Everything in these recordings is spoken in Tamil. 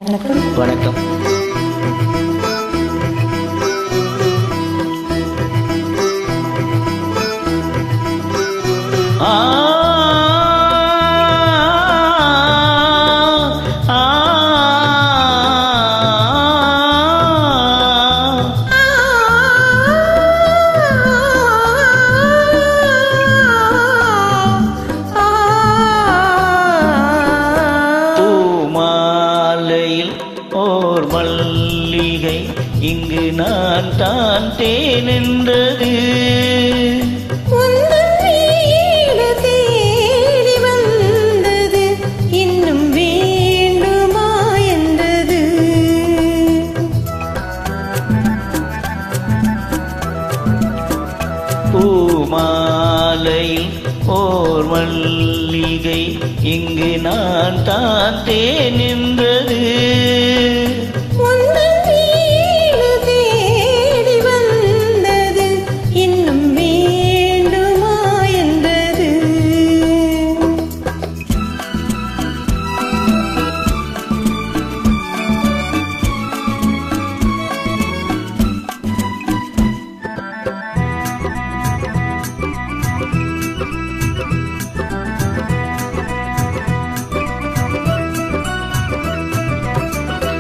வணக்கம். ஓர் மல்லிகை இங்கு நான் தான் தேனென்றது தேடி வந்தது இன்னும் வேண்டுமா என்றது. பூமாலையில் ஓர் மல்லிகை இங்கு நான் தான் தேனென்றது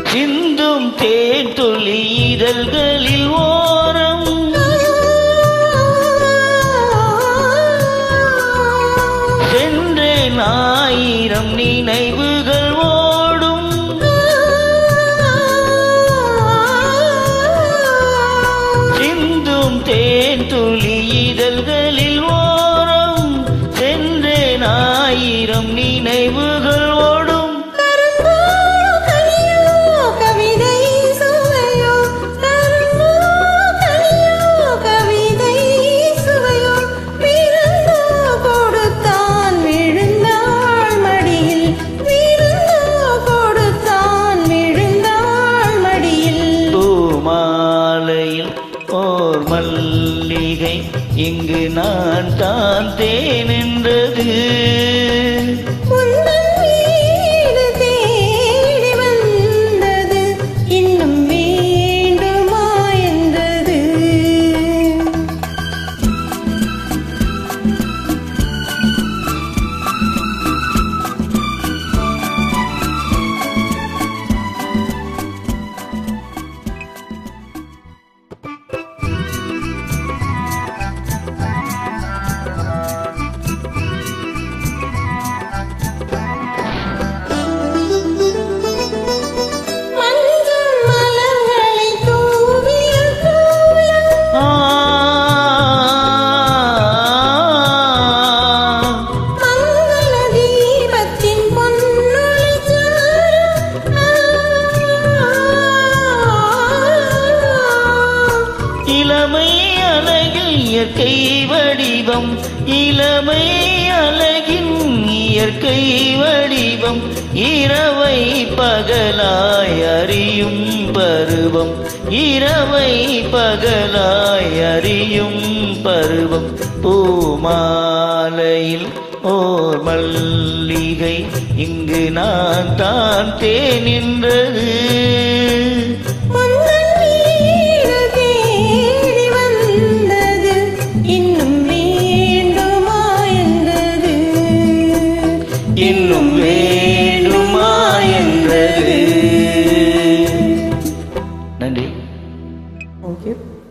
சிந்தும் தேன் துளி இதழ்களில் ஓரம் சென்றேன் ஆயிரம் நினைவுகள் ஓடும் சிந்தும் தேன் துளி இதழ்களில் ஓரம் சென்றேன் ஆயிரம் நினைவுகள் ஓடும் ஓர் மல்லிகை இங்கு நான் தான் தேனென்றது தேடி வந்தது இன்னும் வேண்டுமா என்றது. இளமை அழகில் இயற்கை வடிவம் இளமை அழகின் இயற்கை வடிவம் இரவை பகலாய் அறியும் பருவம் இரவை பகலாய் அறியும் பருவம் பூமாலையில் ஓர் மல்லிகை இங்கு நான் தான் தேனின்றது இன்னும் வேண்டுமா என்றது. நன்றி. Thank you.